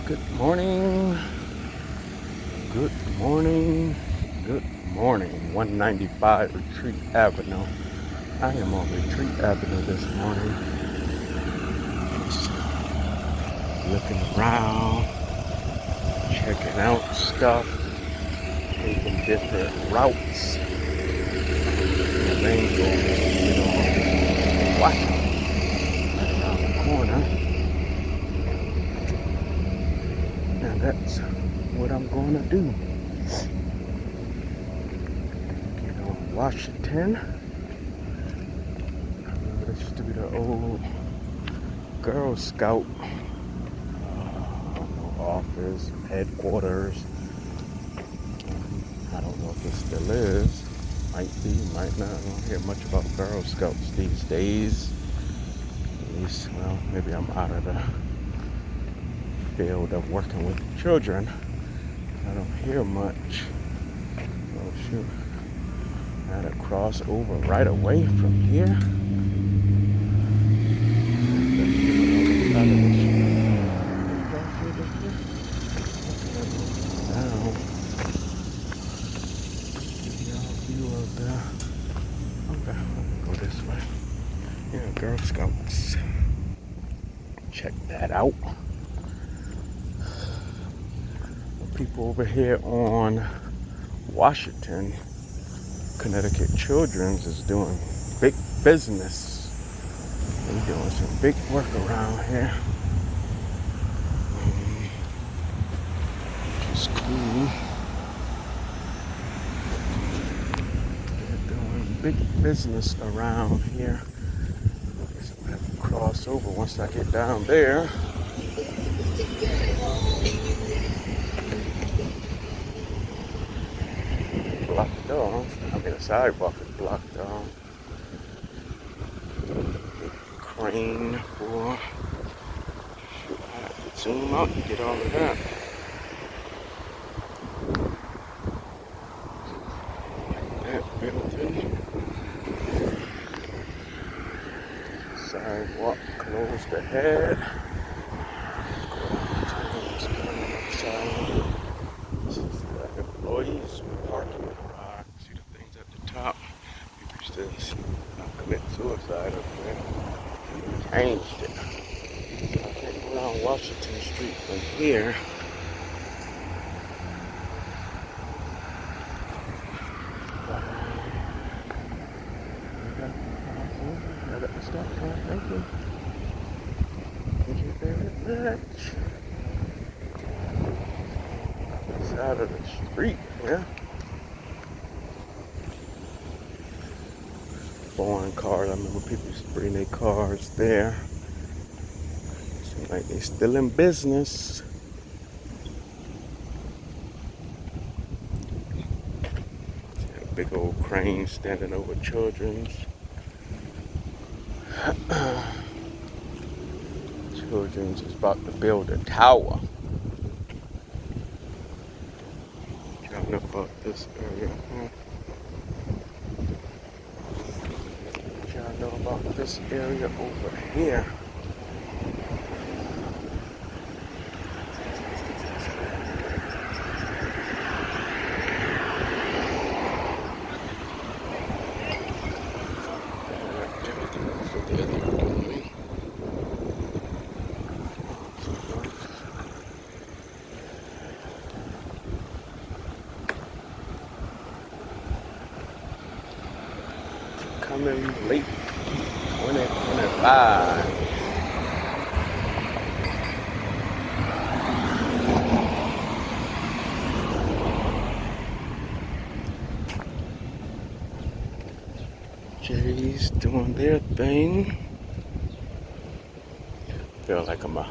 Good morning, good morning, good morning. 195 Retreat Avenue. I am on Retreat Avenue this morning. Just looking around, checking out stuff, taking different routes. The main goal is to get on Washington right around the corner. And that's what I'm going to do. Get on Washington. This used to be the old Girl Scout office, headquarters. I don't know if it still is. Might be, might not. I don't hear much about Girl Scouts these days. At least, well, maybe I'm out of the field of working with children. I don't hear much. Oh shoot. I had to cross over right away from here. Okay, go this way. Yeah, Girl Scouts. Check that out. People over here on Washington, Connecticut Children's is doing big business. They're doing some big work around here. Which is cool. They're doing big business around here. So I have to cross over once I get down there. Blocked off. I mean, the sidewalk is blocked off. Big crane for. Shoot, I have to zoom out to get all of that. That building. Sidewalk closed ahead. This is the employees parking garage. See the things at the top? People used to commit suicide up there. Changed it. So I can't go down Washington Street from here. I got the stop sign. Thank you. Thank you very much. Side of the street, yeah. Foreign cars. I remember people used to bring their cars there. Seems like they still in business. See a big old crane standing over children's. Children's is about to build a tower. Y'all know about this area, huh? Y'all know about this area over here. Coming late 2025. Jay's doing their thing. Feel like I'm a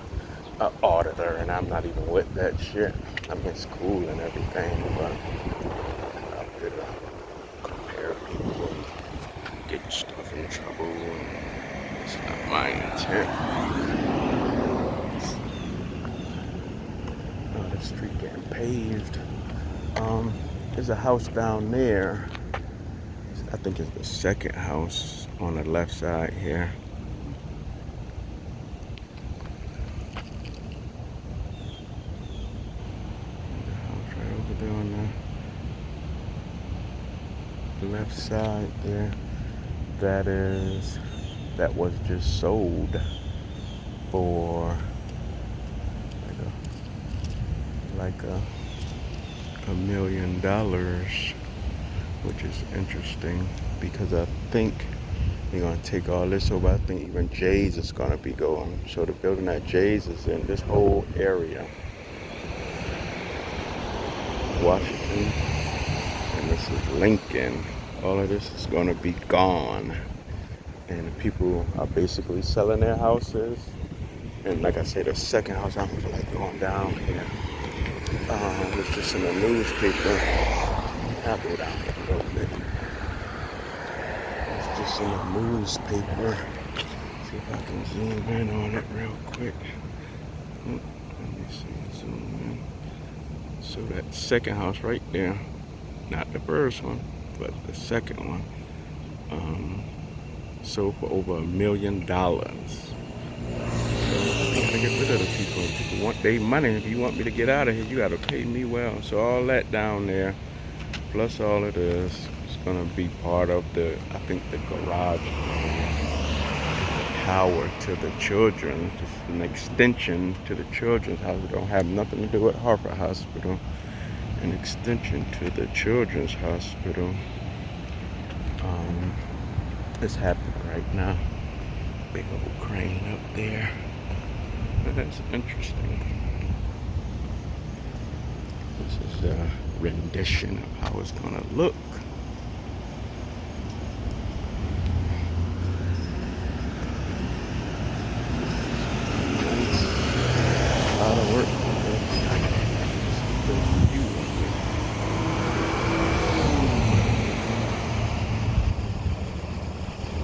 auditor and I'm not even with that shit. I'm in school and everything, but I'm here to compare people and get stuff in trouble. And it's not my intent. Oh, the street getting paved. There's a house down there. I think it's the second house on the left side here. left side there, that was just sold for like a $1 million, which is interesting because I think they're gonna take all this over. I think even Jay's is gonna be going. So the building that Jay's is in, this whole area, Washington, and this is Lincoln. All of this is gonna be gone, and the people are basically selling their houses. And like I say, the second house, I don't feel like going down here. It's just in the newspaper. I'll go down here a little bit. It's just in the newspaper. See if I can zoom in on it real quick. Let me see, zoom in. So that second house right there, not the first one, but the second one, sold for over $1 million. I gotta get rid of the people. People want their money. If you want me to get out of here, you gotta pay me well. So all that down there, plus all of this, is gonna be part of I think the garage tower to the children. Just an extension to the children's house. It don't have nothing to do with Hartford Hospital. An extension to the children's hospital. It's happening right now. Big old crane up there. That's interesting. This is a rendition of how it's gonna look. A lot of work.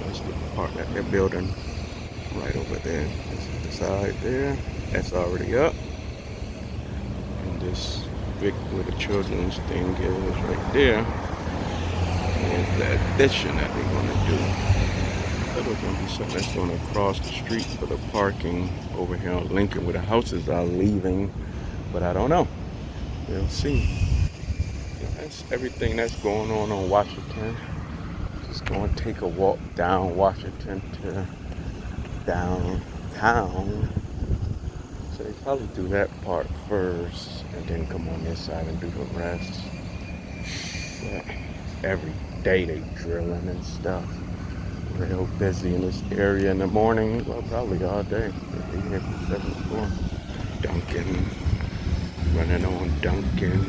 That's the part that they're building right over there. This is the side there. That's already up. And this big where the children's thing is right there is the addition that they're gonna do. That's gonna be something that's gonna cross the street for the parking over here on Lincoln where the houses are leaving. But I don't know. We'll see. That's everything that's going on Washington. Just gonna take a walk down Washington to downtown. So they probably do that part first and then come on this side and do the rest. But every day they drilling and stuff. Real busy in this area in the morning. Well, probably all day. They'll be here from 7 to 4. Dunkin'. Running on Dunkin'.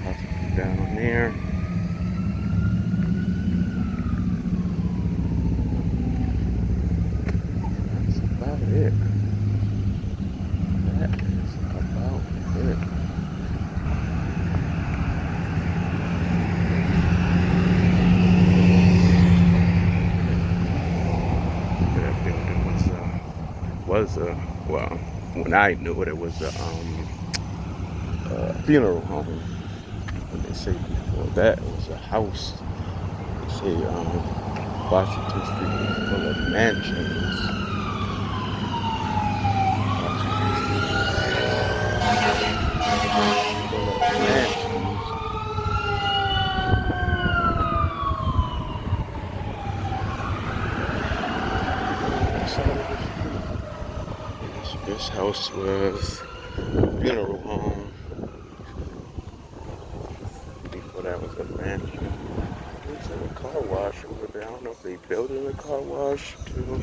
Hospital down there. It. That is about it. That building was well, when I knew it was a funeral home. When they say before that it was a house. They say Washington Street is full of mansions. This house was a funeral home. Before that was a mansion. There's a car wash over there. I don't know if they building a car wash to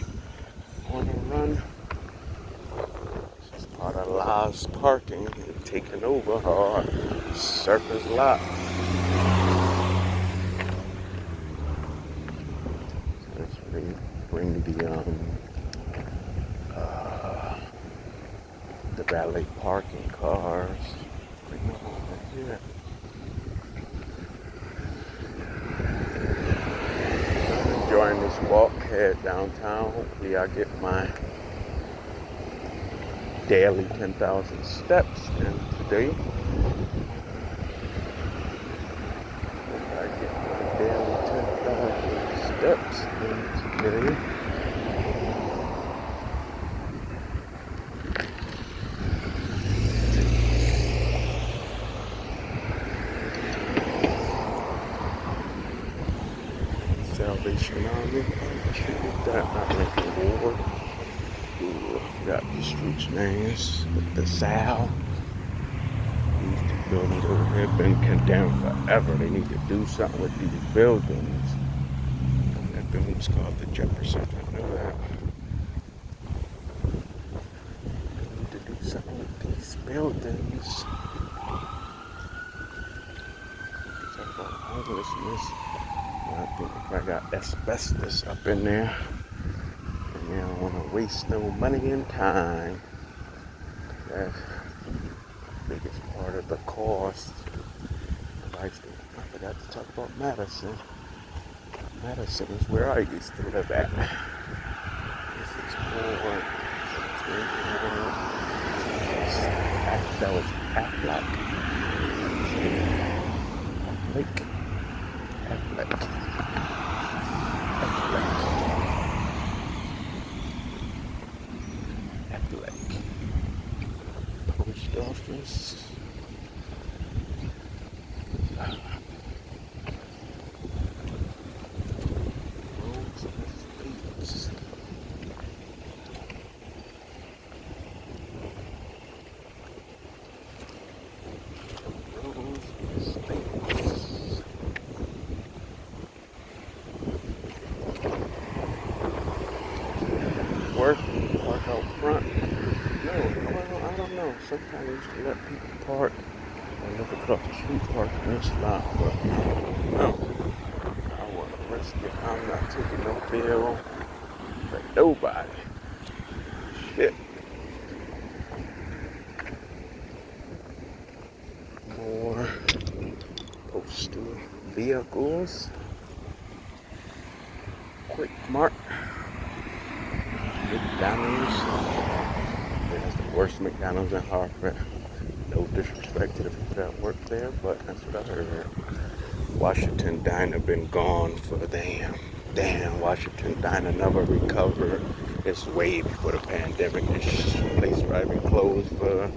on a run. This is part of La's parking. They're taking over our surface lot. That's where they bring the valet parking cars. Bring them over here. I'm enjoying this walk head downtown. Hopefully I get my daily 10,000 steps in today. I get my daily 10,000 steps in today. Salvation Army. Treated that, not Lincoln Ward. Ooh, I forgot the streets names. With the Sal. These two buildings over here have been condemned forever. They need to do something with these buildings. That building's called the Jefferson. I know that. They need to do something with these buildings. Talk about homelessness. I think if I got asbestos up in there, and you don't want to waste no money and time. That's the biggest part of the cost. I forgot to talk about Madison. Madison is where I used to live at. This is more. That was Aflac. Lake. Aflac. Post office. Park out front. No, I don't know. Sometimes they used to let people park and look across the street, park in this lot, but no. I want to risk it. I'm not taking no bill for nobody. Shit. More postal vehicles. Quick Mart. McDonald's. That's the worst McDonald's in Hartford. No disrespect to the people that work there, but that's what I heard. Washington Diner been gone for damn. Washington Diner never recovered. It's way before the pandemic. This place probably been closed for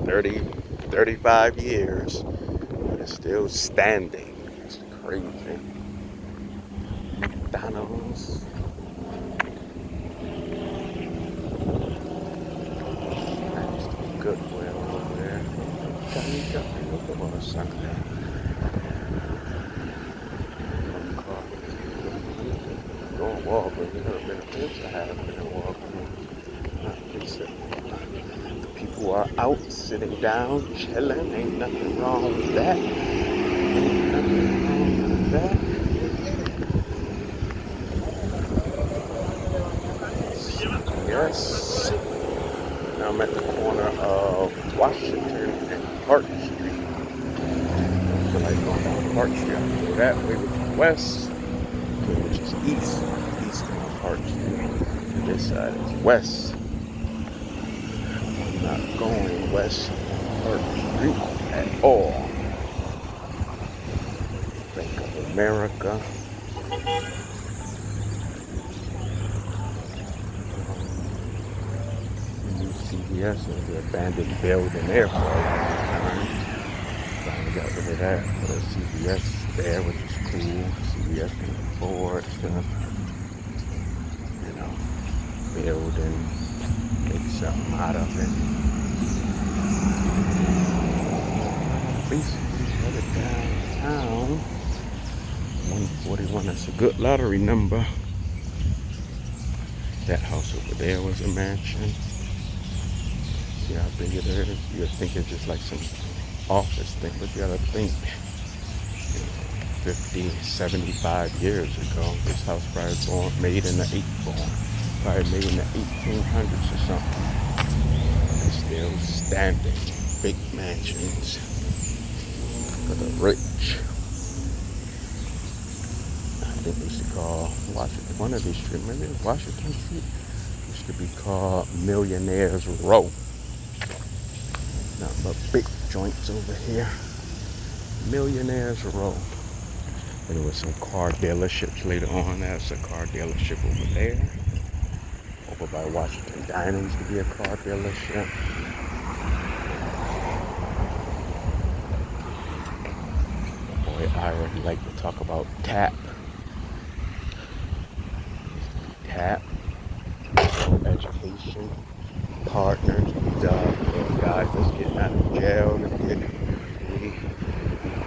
30, 35 years, but it's still standing. It's crazy. McDonald's. Goodwill over there. Look at Sunday. Going Walgreens. There's never been a place I haven't been in Walgreens. The people are out, sitting down, chilling. Ain't nothing wrong with that. Yes. Now I'm at the corner of Washington and Park Street. I feel like going down Park Street. I go that way, which is west, which is east on Park Street. This side is west. I'm not going west on Park Street at all. Bank of America. CVS was the abandoned building there for a long time. Finally got rid of that. But CVS there, which is cool. CVS can afford to, build and make something out of it. Basically, headed downtown. 141. That's a good lottery number. That house over there was a mansion. See how big it is? You'd think it's just like some office thing, but you gotta think 50, 75 years ago, this house probably made in the 1800s or something. It's still standing. Big mansions for the rich. I think we should call Washington, one of these streets, maybe Washington Street, used to be called Millionaires Row. Nothing but big joints over here. Millionaires Row. And there was some car dealerships later on. There's a car dealership over there. Over by Washington Diner used to be a car dealership. Boy, I already like to talk about TAP. CAP, education partners. These are guys that's getting out of jail and getting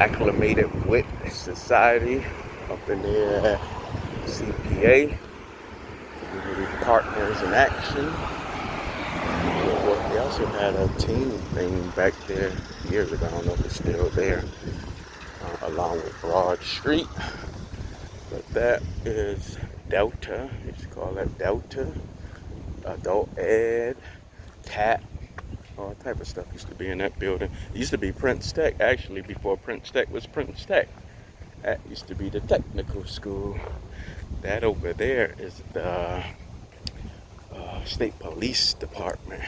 acclimated with society up in there at CPA. Community Partners in Action. They also had a team thing back there years ago. I don't know if it's still there, along with Broad Street. But that is Delta. They used to call that Delta. Adult Ed, TAP, all type of stuff used to be in that building. It used to be Prince Tech, actually, before Prince Tech was Prince Tech. That used to be the technical school. That over there is the State Police Department.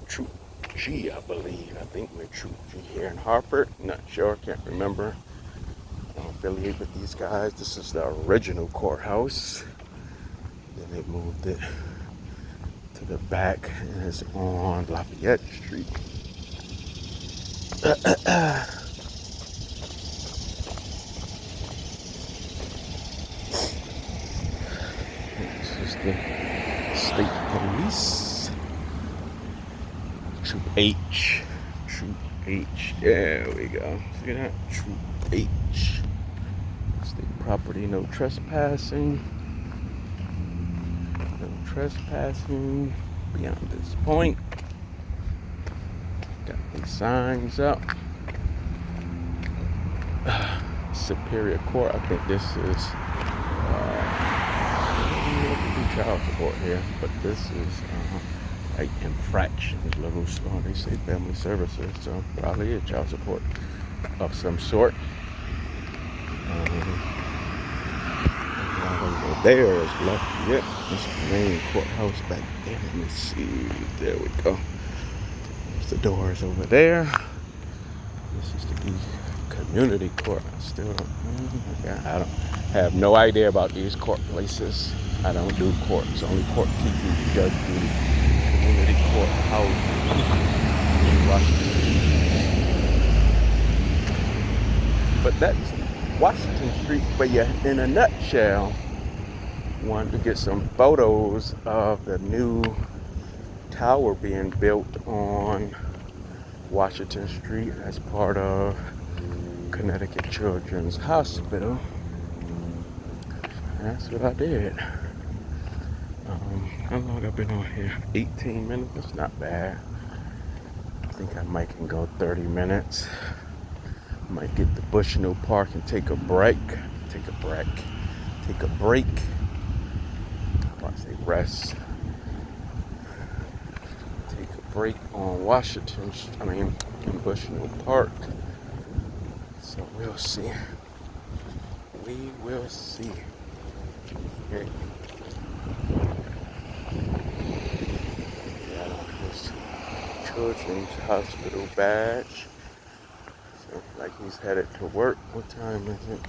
Troop G, I believe. I think we're Troop G here in Hartford. Not sure, can't remember. I don't affiliate with these guys. This is the original courthouse. Then they moved it to the back, and it's on Lafayette Street. This is the State Police. Troop H. Troop H. There we go. See that? Troop H. State property, no trespassing. No trespassing beyond this point. Got these signs up. Superior Court. I think this is child support here, but this is like infractions level. So they say family services, so probably a child support of some sort. Over there is Lafayette. This is the main courthouse back there. Let me see. There we go. There's the doors over there. This is the community court. I don't have no idea about these court places. I don't do courts. Only court teachers, judge duty, community court housing in Washington. But that's Washington Street. But yeah, in a nutshell, wanted to get some photos of the new tower being built on Washington Street as part of Connecticut Children's Hospital. That's what I did. How long I've been on here? 18 minutes. That's not bad. I think I might can go 30 minutes. Might get to Bushnell Park and take a break. Take a break. I say rest. Take a break on in Bushnell Park. So we'll see. We will see. Okay. Got on his Children's Hospital badge. So like he's headed to work. What time is it?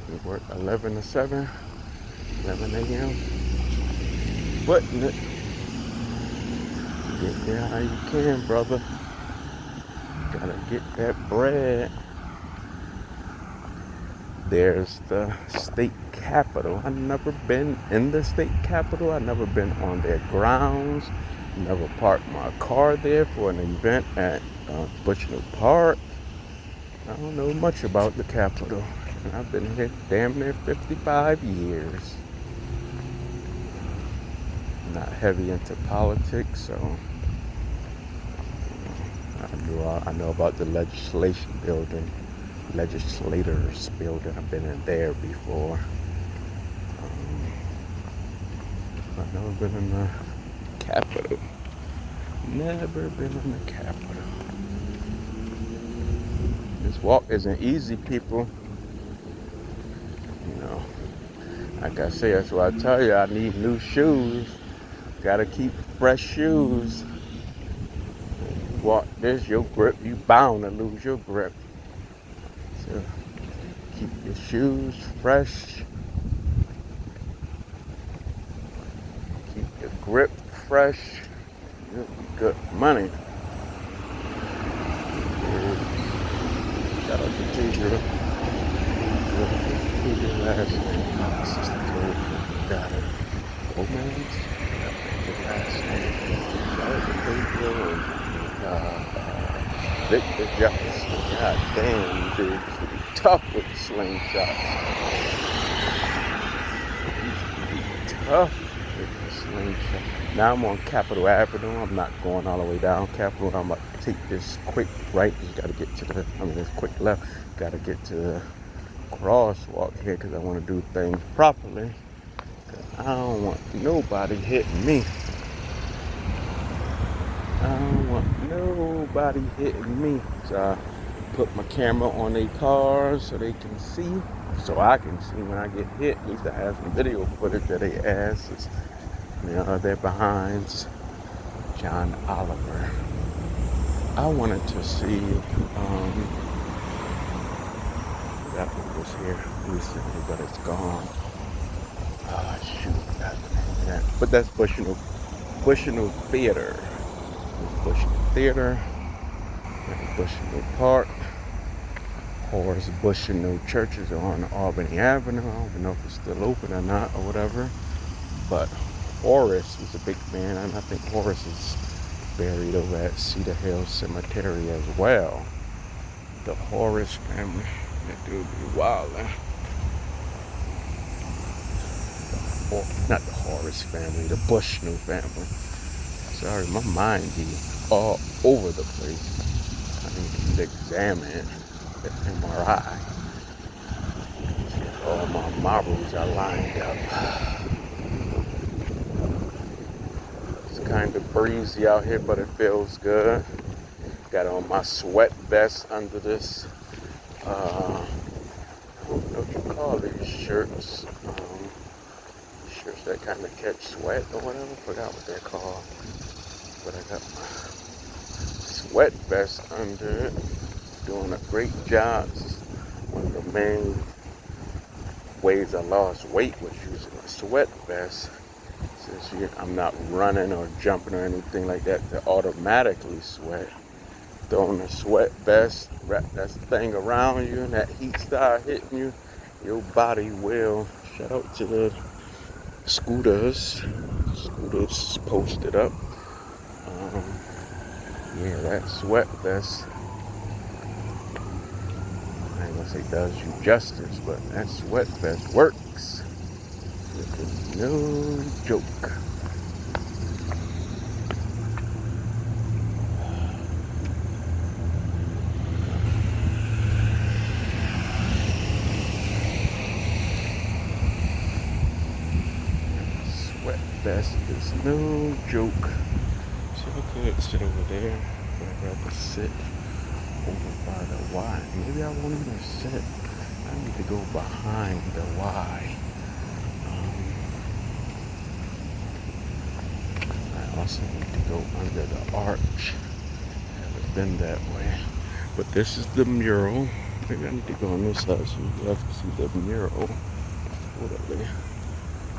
He work 11 to 7. 11 a.m. Putting it. Get there how you can, brother. Gotta get that bread. There's the state capitol. I've never been in the state capitol. I've never been on their grounds. Never parked my car there for an event at Bushnell Park. I don't know much about the capitol. And I've been here damn near 55 years. Not heavy into politics, so I know about the legislators building. I've been in there before. I've never been in the Capitol. Never been in the Capitol. This walk isn't easy, people. You know, like I say, that's why I tell you I need new shoes. Gotta keep fresh shoes. Walk this, your grip, you bound to lose your grip. So keep your shoes fresh. Keep your grip fresh. You'll be good money. Shout out to Ginger. Who's your last name? Oh, Sister Chloe. Got it. Gomez? Yep, your last name. Charlotte Pedro and Victor Jefferson. God damn, you dudes be tough with the slingshots. Tough with the slingshot. Now I'm on Capitol Avenue. I'm not going all the way down Capitol. I'm about to take this quick right. You got to get to this quick left. Got to get to the crosswalk here because I want to do things properly. I don't want nobody hitting me. I don't want nobody hitting me. So I put my camera on their cars so they can see. So I can see when I get hit. At least I have some video footage of their asses. Their behinds. John Oliver. I wanted to see that one was here recently, but it's gone. Oh shoot, that's the name of that. But that's Bushnell Theater. Bushnell Theater. Bushnell Park. Horace Bushnell Churches on Albany Avenue. I don't even know if it's still open or not or whatever. But Horace was a big man, and I think Horace is buried over at Cedar Hill Cemetery as well. The Horace family. That dude be wildin'. Not the Horace family, the Bushnell family. Sorry, my mind be all over the place. I need to examine the MRI. All my marbles are lined up. It's kind of breezy out here, but it feels good. Got on my sweat vest under this, I don't know what you call these shirts. Shirts that kind of catch sweat or whatever. Forgot what they're called. But I got my sweat vest under it. Doing a great job. One of the main ways I lost weight was using a sweat vest. Since I'm not running or jumping or anything like that to automatically sweat. Throwing a sweat vest, wrap that thing around you, and that heat start hitting you, your body will. Shout out to the scooters posted up. Yeah, that sweat vest, I ain't gonna say does you justice, but that sweat vest works. It is no joke. Sweat vest is no joke. So I could sit over there, but I'd rather sit over by the Y. Maybe I won't even sit. I need to go behind the Y. I also need to go under the arch. Haven't been that way. But this is the mural. Maybe I need to go on this side so you guys can see the mural. Whatever.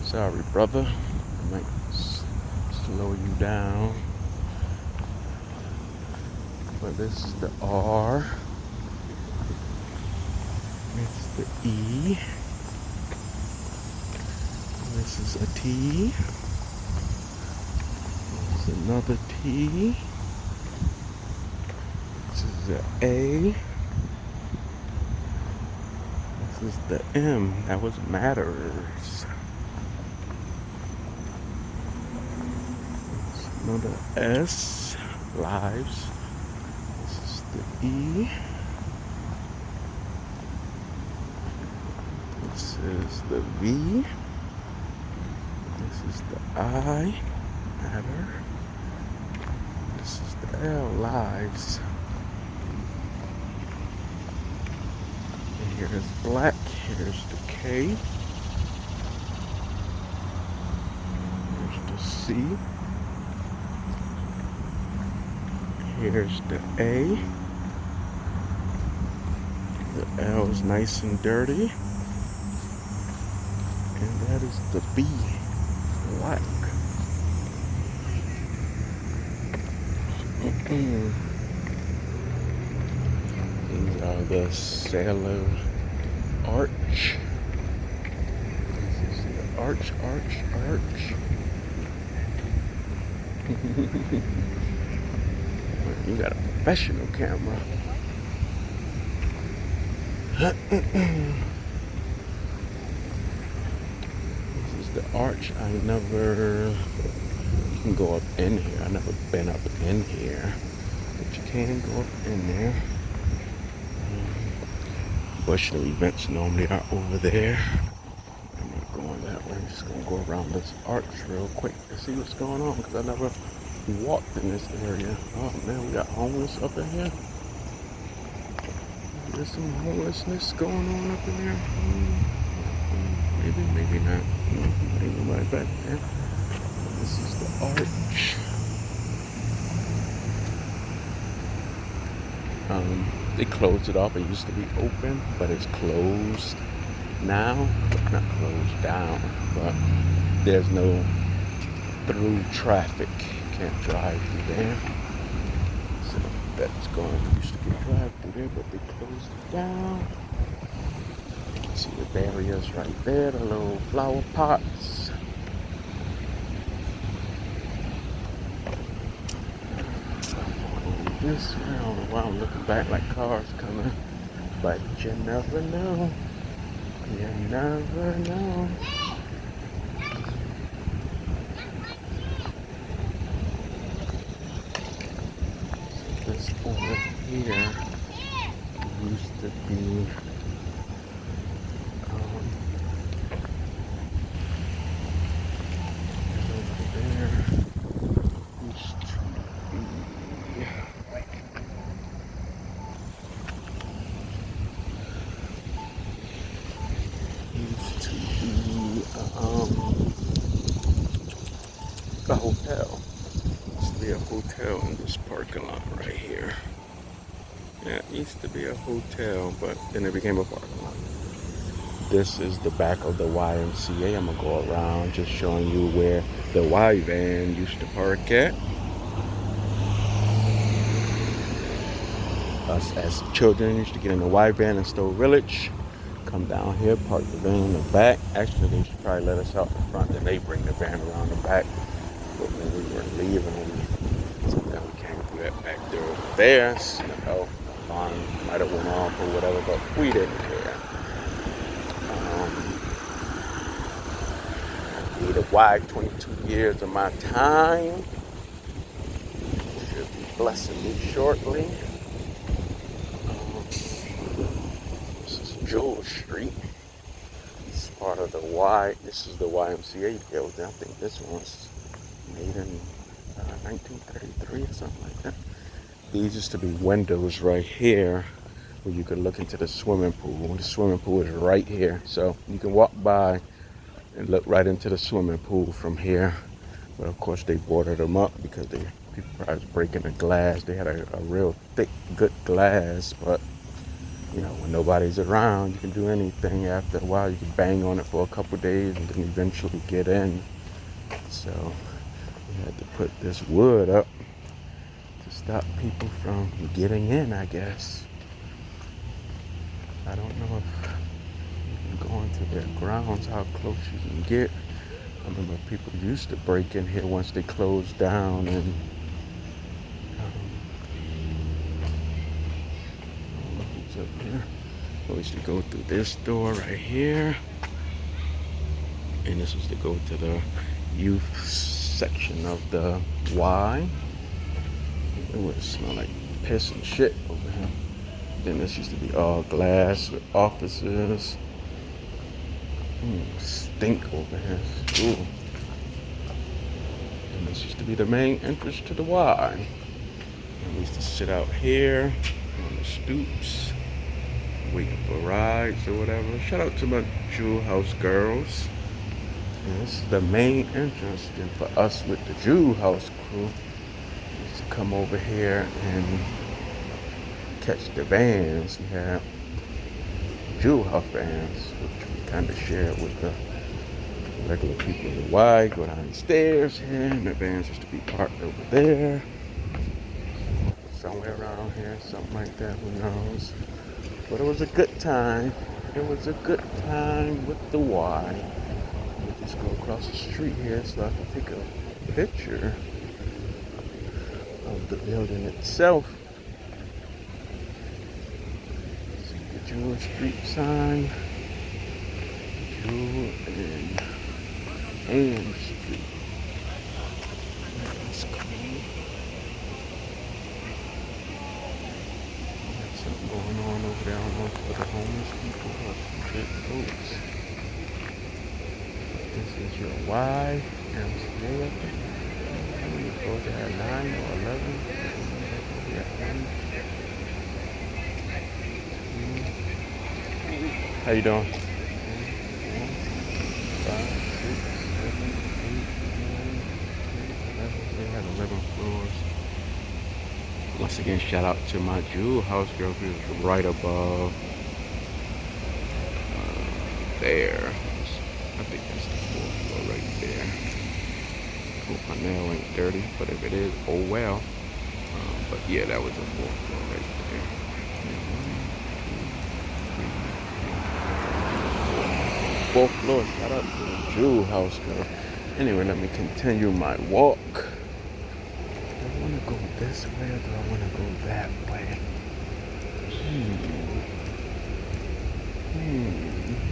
Sorry, brother. I might slow you down. But this is the R. It's the E. This is a T. This is another T. This is the A. This is the M. That was matters. This is another S. Lives. This is the E. This is the V. This is the I. Matter. This is the L. Lives. And here's black. Here's the K. Here's the C. Here's the A. The L is nice and dirty. And that is the B. Black. These are the Sailor Arch. arch. You got a professional camera. This is the arch. You can go up in here. I've never been up in here, but you can go up in there. Bushnell events normally are over there. I'm not going that way. I'm just gonna go around this arch real quick to see what's going on, because I never walked in this area. Oh man, we got homeless up in here. There's some homelessness going on up in here. Maybe not. Ain't nobody back there. This is the arch. They closed it off. It used to be open, but it's closed now. Not closed down, but there's no through traffic. Can't drive through there. So that's gone. Used to get drive through there, but they closed it down. See the barriers right there, the little flower pots. This way, I don't know why I'm looking back like cars coming, but you never know. You never know. So this over here used to be over there. Used to be a hotel. Used to be a hotel in this parking lot right here. Yeah, it used to be a hotel, but then it became a parking lot. This is the back of the YMCA. I'm gonna go around just showing you where the Y van used to park at. Us as children used to get in the Y van in Stowe Village, come down here, park the van in the back. Actually, they should probably let us out the front, then they bring the van around the back. But when we were leaving, sometimes we came through that back door over there. So, alarm might have went off or whatever, but we didn't care. I did a wide 22 years of my time. Should be blessing me shortly. This is Jewel Street. It's part of the this is the YMCA building. I think this one was made in 1933 or something like that. These used to be windows right here where you could look into the swimming pool. The swimming pool is right here, so you can walk by and look right into the swimming pool from here. But of course they boarded them up because people probably was breaking the glass. They had a real thick, good glass, but you know, when nobody's around, you can do anything. After a while, you can bang on it for a couple days and then eventually get in. So we had to put this wood up to stop people from getting in, I guess. I don't know if you can go into their grounds, how close you can get. I remember people used to break in here once they closed down, and who's up here? We used to go through this door right here, and this was to go to the youth section of the Y. It would smell like piss and shit over here. Then this used to be all glass with offices. Stink over here. Ooh. And this used to be the main entrance to the Y. And we used to sit out here on the stoops, waiting for rides or whatever. Shout out to my Jewel House girls. And this is the main entrance. Then for us with the Jewel House crew, we used to come over here and catch the vans. We had Jewel House vans, which we kind of shared with the regular people in the Y. Go down the stairs here, and the vans used to be parked over there. Somewhere around here, something like that, who knows. But it was a good time. It was a good time with the Y. We Let's go across the street here so I can take a picture of the building itself. See the Jewel Street sign. Jewel and Ann Street. Let's go. Got something going on over there. I don't know if for the homeless people or some good folks. This is your YMCA. You're supposed to have 9 or 11. Yeah, 1, 2. How you doing? 1, 5, 6, 7, 8, 9, 10, 11. They have 11 floors. Once again, shout out to my Jewel house girl who is right above there. I think that's the 4th floor right there. Hope my nail ain't dirty, but if it is, oh well. But yeah, that was the 4th floor right there. 4th floor, shout out to the Jewel house girl. Anyway, let me continue my walk. Do I want to go this way or do I want to go that way?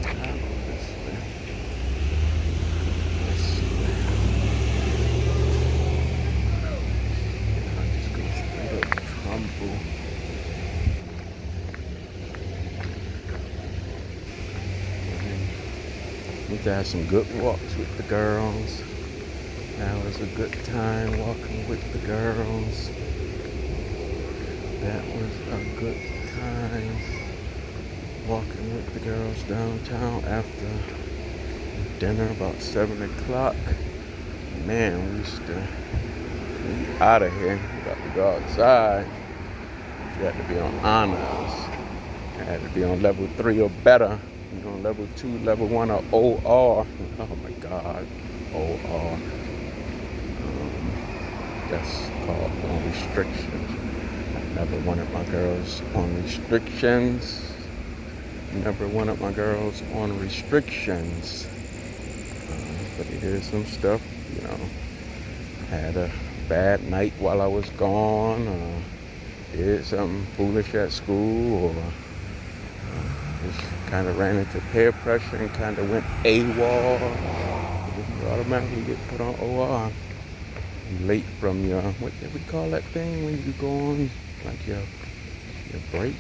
I'll go this way. I'll just go straight up Trumbull. Need to have some good walks with the girls. That was a good time walking with the girls. That was a good time walking with the girls downtown after dinner about 7 o'clock. Man, we used to be out of here. We got to go outside. You had to be on honors. You had to be on level 3 or better. You know, level 2, level 1 or OR. Oh my God, OR. That's called on restrictions. I never wanted my girls on restrictions. Never wanted my girls on restrictions. But it is some stuff, you know. Had a bad night while I was gone, or did something foolish at school, or just kind of ran into peer pressure and kind of went AWOL. You automatically get put on OR. Late from your, what did we call that thing when you go on, like your break?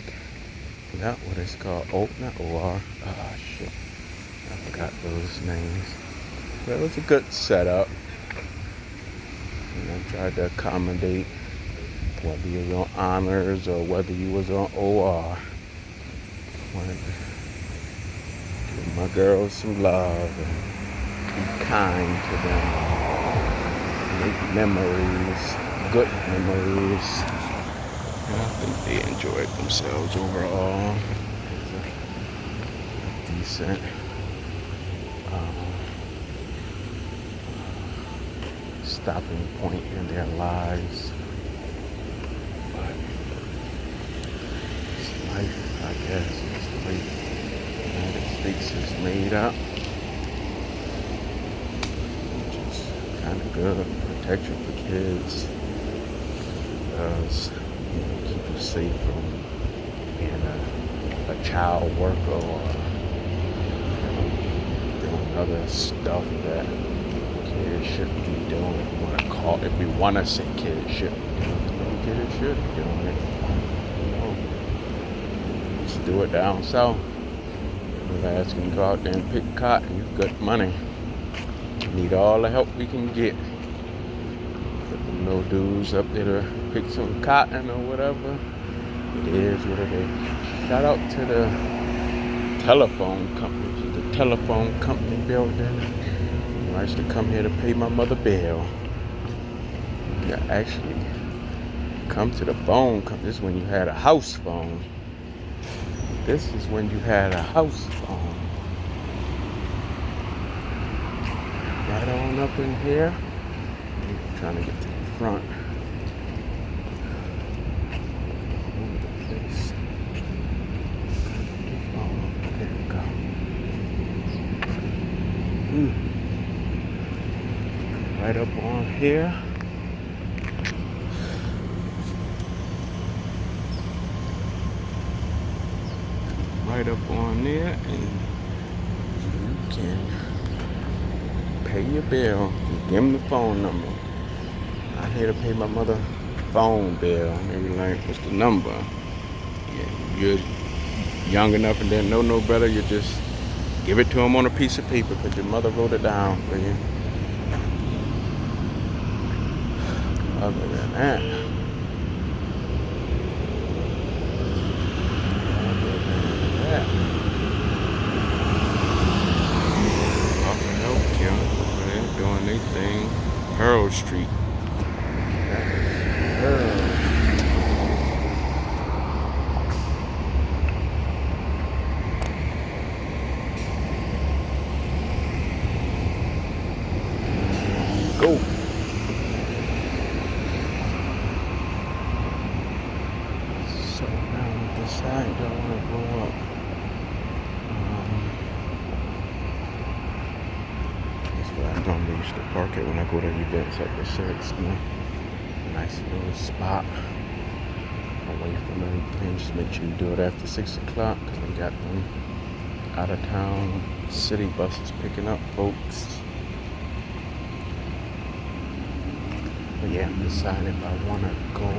Is that what it's called? Oh, not OR. Ah, shit. I forgot those names. But it was a good setup. And I tried to accommodate whether you was on honors or whether you was on OR. Wanted to give my girls some love and be kind to them. Make memories, good memories. And I think they enjoyed themselves overall. It's a decent stopping point in their lives. But it's life, I guess. It's the way the United States is made up. Which is kind of good. Protection for kids does, you know, keep you safe from being a child worker or doing other stuff that kids shouldn't be doing. If we want to say kids shouldn't be doing it, kids should be doing it. You know, just do it down south. We're asking you to go out there and pick cotton. You've got money. Need all the help we can get. No dudes up there to pick some cotton or whatever. It is what it is. Shout out to the telephone company. The telephone company building. I used to come here to pay my mother bill. Yeah, actually, come to the phone company. This is when you had a house phone. This is when you had a house phone. Right on up in here. I'm trying to get to the front. Oh, there we go. right up on here. Right up on there, and you can pay your bill. Give them the phone number. I'm here to pay my mother phone bill. And you're like, what's the number? Yeah, you're young enough and didn't know no better. You just give it to them on a piece of paper because your mother wrote it down for you. Other than that, healthcare, they're doing their thing. Pearl Street. Pearl. Go. So now we decide do I want to go up. That's where I normally used to park it when I go to events like the Shirts. Nice little spot away from everything. Just make sure you do it after 6 o'clock. We got them out of town city buses picking up folks. But yeah, I'm deciding if I want to go.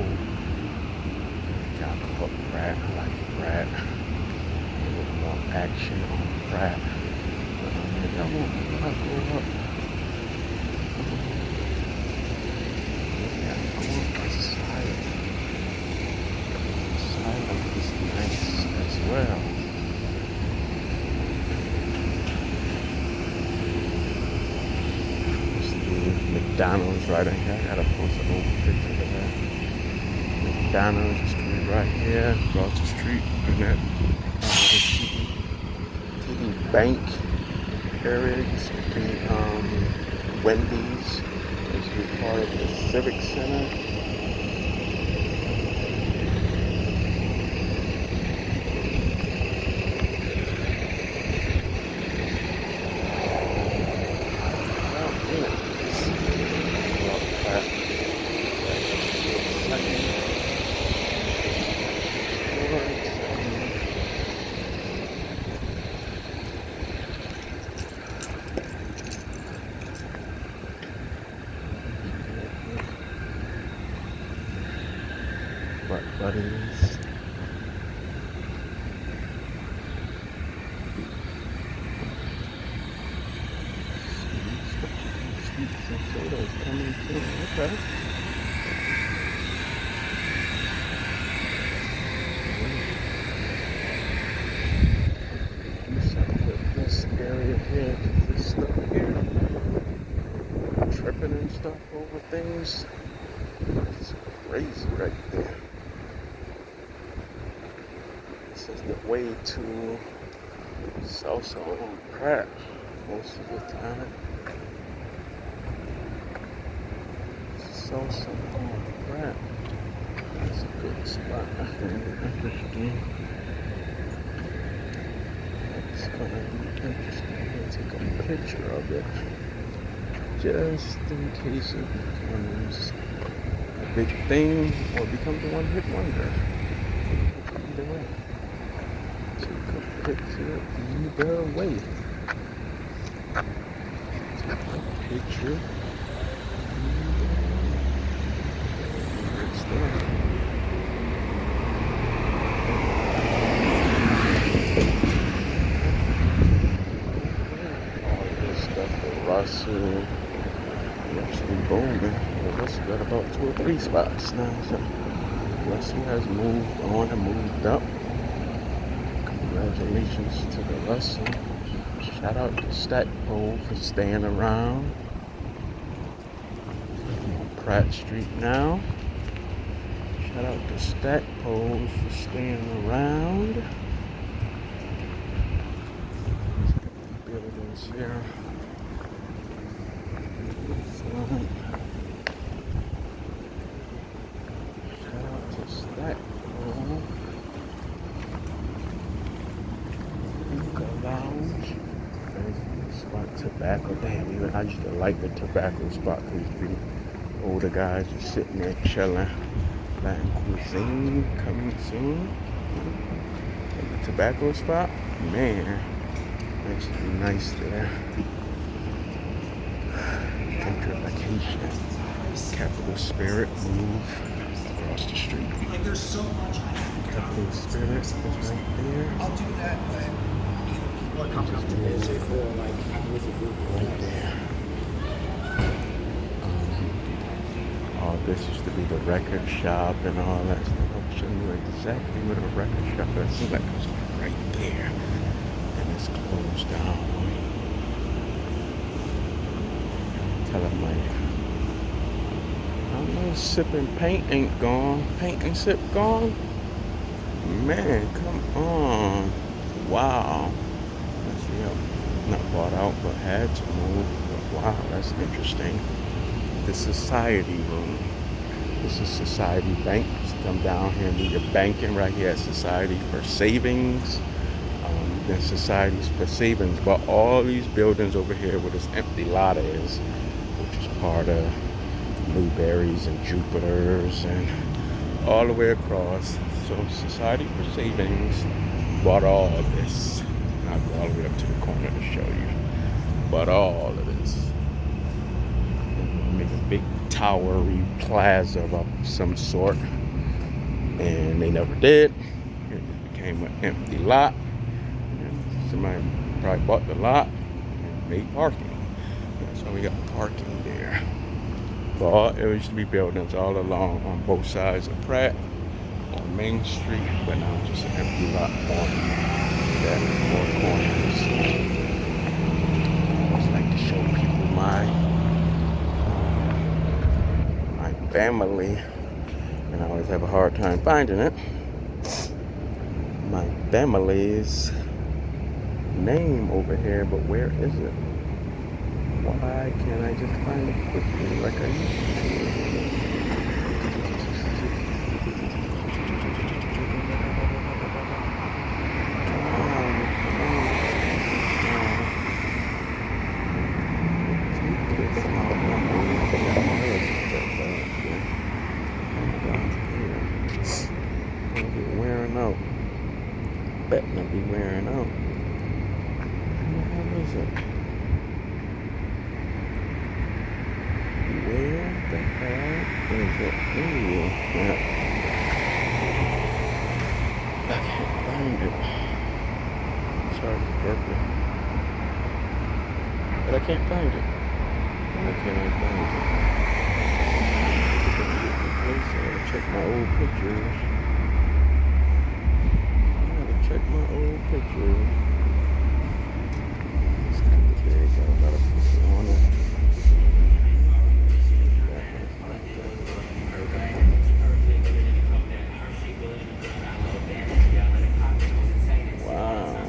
Got up Pratt. I like Pratt. A little more action on Pratt. Maybe I won't go up. Asylum is nice as well. McDonald's right in here. I gotta post an old picture of that. McDonald's is gonna be right here across the street in that TD Bank area. You see the Wendy's is part of the Civic Center. What buddies? Sweets and sodas coming through. Okay. Do something with this area here. This stuff here. Tripping and stuff over things. It's crazy right there. This is the way to Salsa on Pratt most of the time. Salsa on Pratt. That's a good spot. Interesting. It's gonna be interesting. I'm gonna take a picture of it just in case it becomes a big thing or becomes a one-hit wonder. Either way. Take a picture either way. Take a picture. It's there. All this stuff for Russell. Actually booming. Russell got about 2 or 3 spots now. So Russell has moved on and moved up. Congratulations to the Russell. Shout out to Stackpole for staying around. I'm on Pratt Street now. Shout out to Stackpole for staying around. Buildings here. Shout out to Stackpole. Lounge. Spot to tobacco. Damn, even I used to like the tobacco spot because used to be older guys just sitting there chilling. Latin cuisine coming soon. And the tobacco spot, man, that should be nice there. Gentrification. Capital Spirit move across the street. Like there's so much. Capital Spirit is right there. I'll do that, but people are coming up to visit or like I'm with a group right there. All this used to be the record shop and all that stuff. I'll show you exactly where the record shop is. It seems like it's right there. And it's closed down. Tell them like, I don't know, sipping paint ain't gone. Paint and sip gone? Man, come on. Wow. That's not bought out, but had to move. But wow, that's interesting. The Society Room. This is Society Bank. Just come down here and do your banking right here at Society for Savings. Then Societies for Savings. But all these buildings over here where this empty lot is, which is part of Newberry's and Jupiter's and all the way across. So Society for Savings bought all of this. I'll go all the way up to the corner to show you. Bought all of this. Make a big towery plaza of some sort. And they never did. It became an empty lot. And somebody probably bought the lot and made parking. So we got parking there. But it used to be buildings all along on both sides of Pratt. On Main Street, but now it's just an empty lot on that four corners. I always like to show people my family, and I always have a hard time finding it. My family's name over here, but where is it? Why can't I just find it quickly like I used to? Better not be wearing out. What is it? Where the hell is it? Ooh, yeah. I can't find it. Sorry for burping. But I can't find it. Why can't I find it? Check my old pictures. Check my old pictures. It's kind of big. Got a lot of people on it. Wow.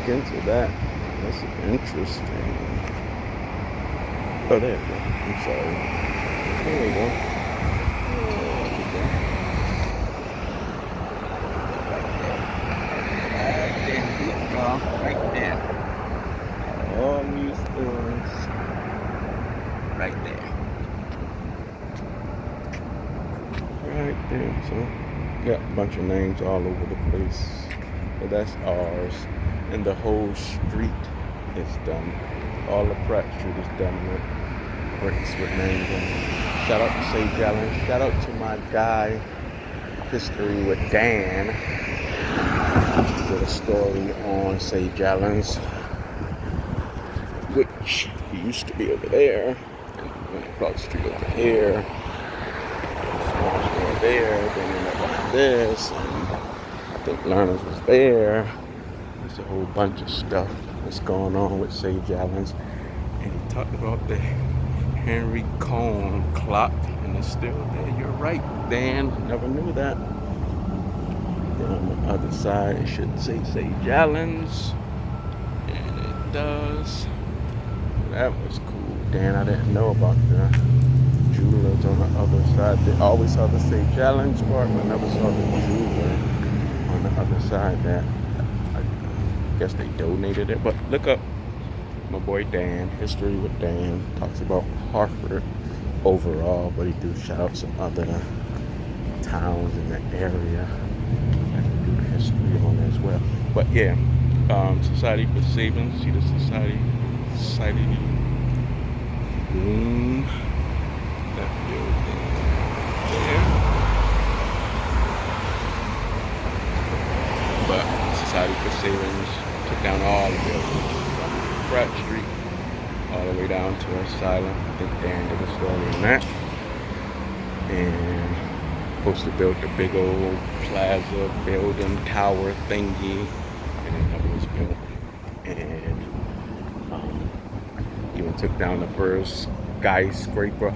Into that. That's interesting. Oh, there we go. I'm sorry. There we go. Right there. All these stores. Right there. Right there. So, got a bunch of names all over the place. But that's ours. And the whole street is done. All the Pratt Street is done with bricks with names on it. Shout out to Sage Allen. Shout out to my guy, History with Dan. Did a story on Sage Allen's, which he used to be over there. And went across the street over here. Small store there. Then ended up like this. And I think Learners was there. There's a whole bunch of stuff that's going on with Sage Allen's. And he talked about the Henry Cohn clock in is still there. You're right, Dan. Never knew that. Then on the other side, it should say Sage Allen's. And it does. That was cool, Dan. I didn't know about the jewelers on the other side. They always saw the Sage Allen's part, but never saw the jeweler on the other side. That I guess they donated it. But look up my boy Dan, History with Dan. Talks about Hartford overall, but he do shout out some other towns in the area that he do history on as well. But yeah, Society for Saving. See the Society room. That building there. But Society for Savings took down all the buildings from Pratt Street all the way down to Asylum. I think Dan did a story on that. And supposed to build the big old plaza building tower thingy, and it never was built. And even took down the first skyscraper, which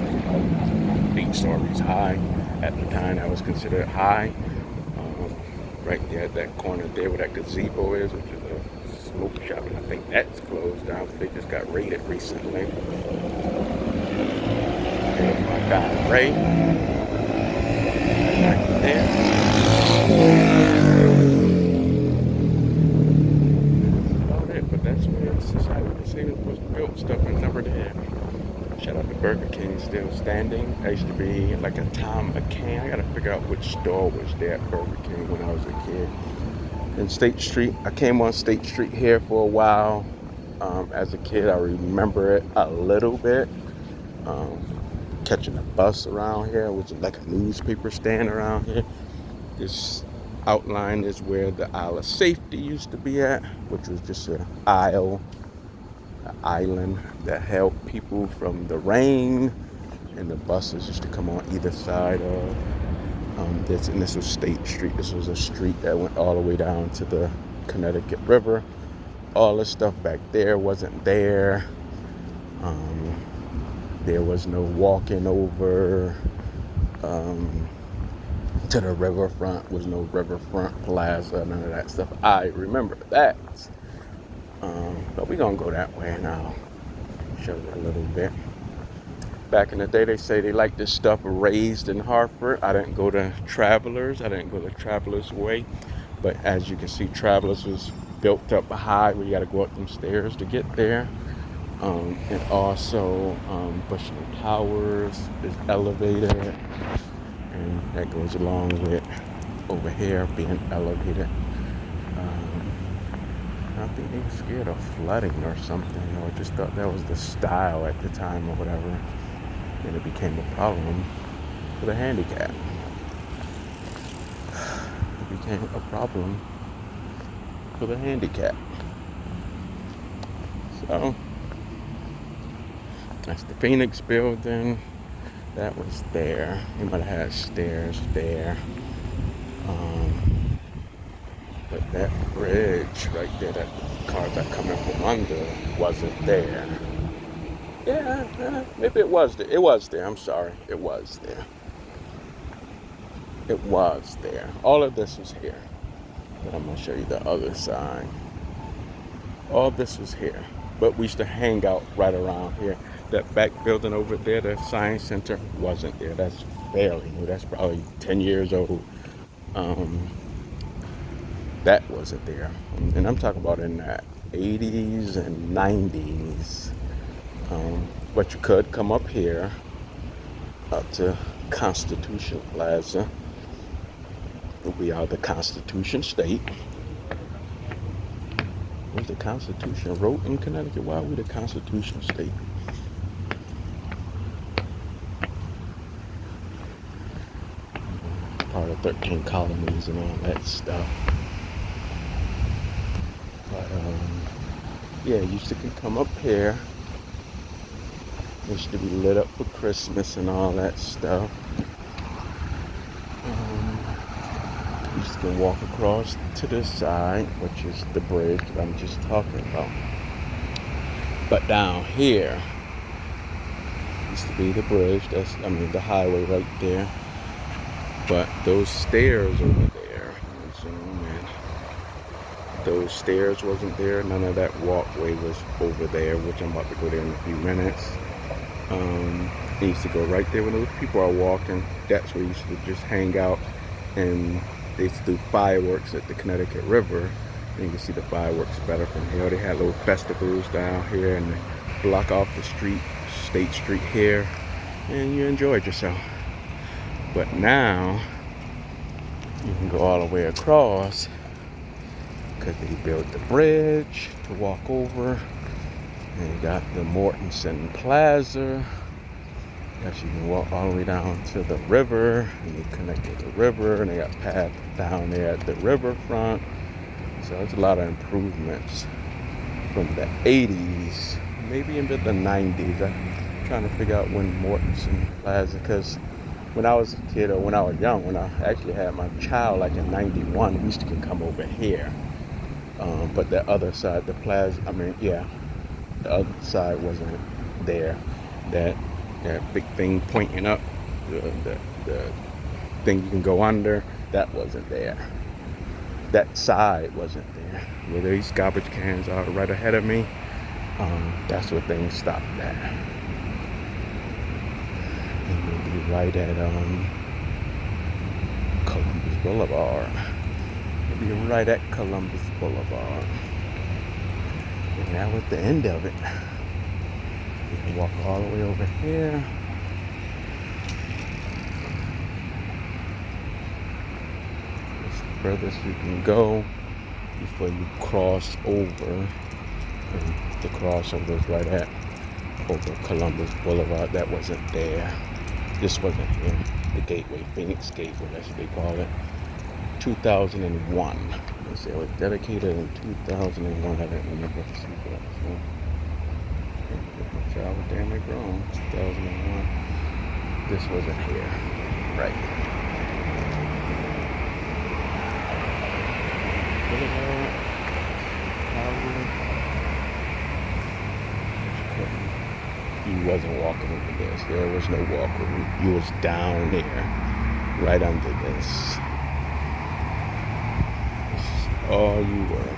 was about 8 stories high. At the time, that was considered high. Right there at that corner there where that gazebo is, which is a smoke shop, and I think that's closed down. They just got raided recently. There's my guy Ray, right there. But that's where Society for Saving was built. Stuff I never did. Shout out to Burger King, still standing. I used to be like a Tom McCann. I gotta figure out which store was there at Burger King when I was a kid. In State Street, I came on State Street here for a while. As a kid, I remember it a little bit. Catching a bus around here, which is like a newspaper stand around here. This outline is where the aisle of safety used to be at, which was just an island that held people from the rain, and the buses used to come on either side of this. And this was State Street. This was a street that went all the way down to the Connecticut River. All this stuff back there wasn't there. There was no walking over to the Riverfront. Was no Riverfront Plaza, none of that stuff. I remember that. But we're gonna go that way and I'll show you a little bit. Back in the day, they say they like this stuff raised in Hartford. I didn't go to Travelers. I didn't go to Travelers Way. But as you can see, Travelers was built up high where you got to go up them stairs to get there. And also Bushnell Towers is elevated. And that goes along with over here being elevated. I think they were scared of flooding or something, or just thought that was the style at the time or whatever. And it became a problem for the handicap. It became a problem for the handicap. So, that's the Phoenix building. That was there. They might have had stairs there. But that bridge right there, that cars are coming from under, wasn't there. Yeah, maybe it was there. It was there. I'm sorry. It was there. It was there. All of this was here. But I'm going to show you the other side. All this was here. But we used to hang out right around here. That back building over there, the Science Center, wasn't there. That's fairly new. That's probably 10 years old. That wasn't there. And I'm talking about in the 80s and 90s. But you could come up here, up to Constitution Plaza. We are the Constitution State. Was the Constitution wrote in Connecticut? Why are we the Constitution State? Part of 13 colonies and all that stuff. But yeah, you used to come up here. It used to be lit up for Christmas and all that stuff. You just can walk across to this side, which is the bridge that I'm just talking about. But down here used to be the bridge. The highway right there. But those stairs over there, zoom in. Those stairs wasn't there. None of that walkway was over there, which I'm about to go there in a few minutes. I used to go right there when those people are walking. That's where we used to just hang out. And they used to do fireworks at the Connecticut River. And you can see the fireworks better from here. They had little festivals down here and they block off the street, State Street here. And you enjoyed yourself. But now, you can go all the way across because they built the bridge to walk over. And you got the Mortensen Plaza. Yes, you can walk all the way down to the river, and you connect with the river, and they got path down there at the Riverfront. So there's a lot of improvements from the 80s, maybe into the 90s. I'm trying to figure out when Mortensen Plaza, because when I was a kid, or when I was young, when I actually had my child, like in 91, we used to come over here. But the other side, the plaza, the other side wasn't there. That big thing pointing up, the thing you can go under, that wasn't there. That side wasn't there. Where these garbage cans are right ahead of me, that's where things stopped at. And we'll be right at Columbus Boulevard. We'll be right at Columbus Boulevard. And now at the end of it, you can walk all the way over here. It's the furthest you can go before you cross over. And the crossover is right at over Columbus Boulevard. That wasn't there. This wasn't here. The Gateway, Phoenix Gateway, that's what they call it. 2001. They say it was dedicated in 2001. I didn't remember to see that. So. My child was damn near grown. 2001. This wasn't here. Right. Boulevard. You wasn't walking over this. There was no walk route. You was down there. Right under this. This is all you were.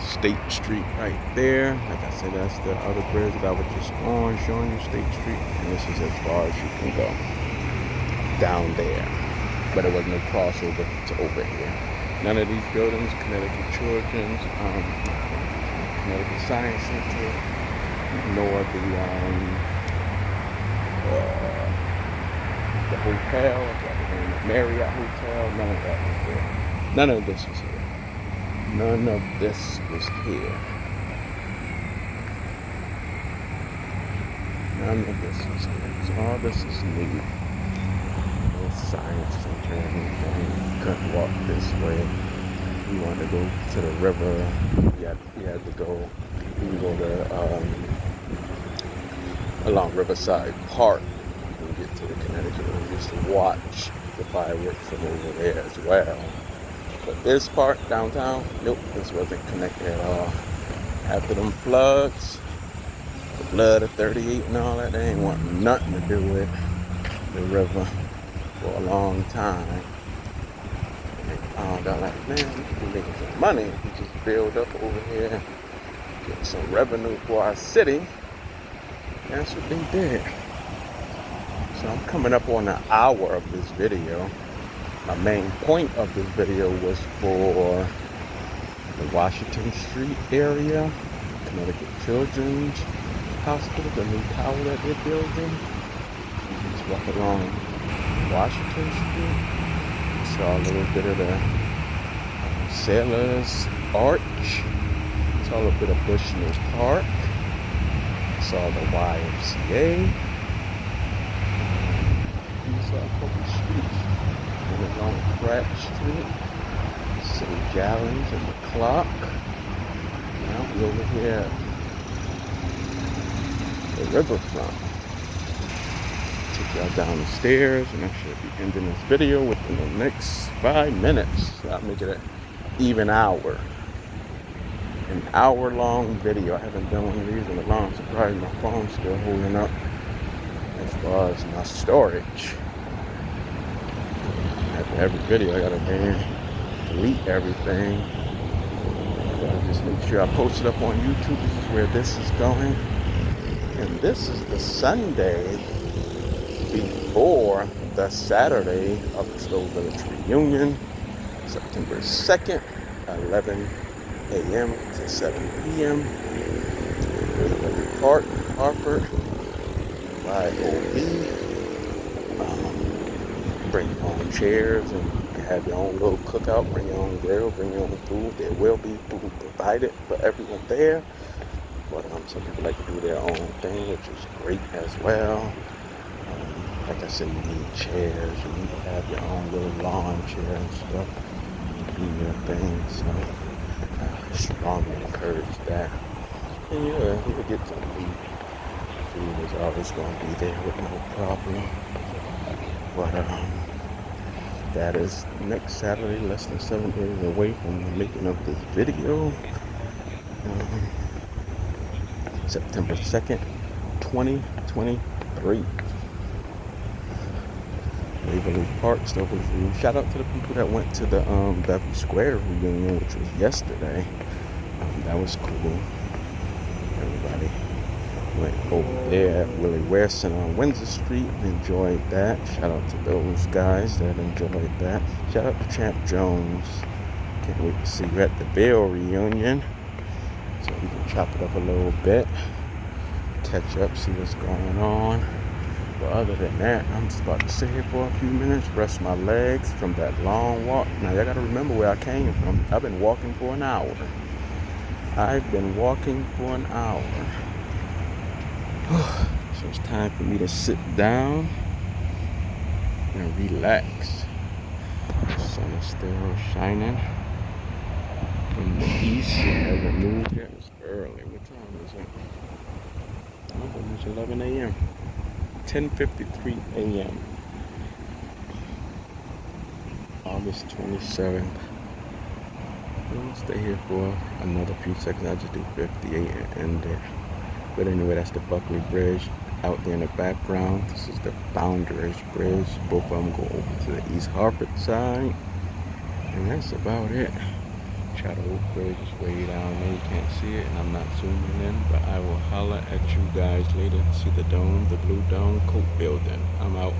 State Street right there. Like I said, that's the other bridge that I was just on, showing you State Street. And this is as far as you can go. Down there. But there was no crossover to over here. None of these buildings, Connecticut Children's, Connecticut Science Center, nor the hotel, the Marriott Hotel, none of that was there. None of this was here. None of this was here. None of this was here. So all this is new. No science center or anything. You couldn't walk this way. You wanted to go to the river. You had to go. You can go to along Riverside Park and get to the Connecticut River just to watch the fireworks from over there as well. But this part downtown, nope, this wasn't connected at all. After them floods, the flood of 38 and all that, they ain't want nothing to do with the river for a long time. And they found out like, man, we could be making some money if we just build up over here, get some revenue for our city. That's what they did. So I'm coming up on an hour of this video. My main point of this video was for the Washington Street area, Connecticut Children's Hospital, the new tower that they're building. You just walk along Washington Street. Saw a little bit of the Sailor's Arch. Saw a little bit of Bushnell Park. Saw the YMCA. You saw a couple streets. Went along Pratt Street, St. Gallen's and the Clock. Now we're over here at the Riverfront. Take y'all down the stairs, and I should be ending this video within the next 5 minutes. So I'll make it an even hour. An hour-long video. I haven't done one of these in a long. I'm surprised my phone's still holding up. as far as my storage. After every video, I gotta delete everything. So just make sure I post it up on YouTube. This is where this is going. And this is the Sunday before the Saturday of the Slow Village reunion, September 2nd, 11 a.m. to 7 p.m. Riverfront Park, Hartford, YOB. Bring your own chairs and have your own little cookout. Bring your own grill, bring your own food. There will be food provided for everyone there. But some people like to do their own thing, which is great as well. Like I said, you need chairs. You need to have your own little lawn chair and stuff to do your thing. So I strongly encourage that. And yeah, you'll get some food. Food is always going to be there with no problem. But that is next Saturday, less than 7 days away from the making of this video. September 2nd, 2023. Waverly Park, Stoughton View. Shout out to the people that went to the Beverly Square reunion, which was yesterday. That was cool. Everybody went over there at Willie Ware Center on Windsor Street and enjoyed that. Shout out to those guys that enjoyed that. Shout out to Champ Jones. Can't wait to see you at the Bill reunion. So we can chop it up a little bit, catch up, see what's going on. But other than that, I'm just about to sit here for a few minutes, rest my legs from that long walk. Now, y'all got to remember where I came from. I've been walking for an hour. So it's time for me to sit down and relax. The sun is still shining in the east. It hasn't moved yet. It's early. What time is it? Oh, it's 11 a.m. 10:53 a.m. August 27th. I'm gonna stay here for another few seconds. I'll just do 58 and end it. But anyway, that's the Buckley Bridge out there in the background. This is the Founders Bridge. Both of them go over to the East Hartford side. And that's about it. Shadow Oak Bridge is way down there. You can't see it, and I'm not zooming in. But I will holler at you guys later. See the dome, the blue dome, Coke building. I'm out.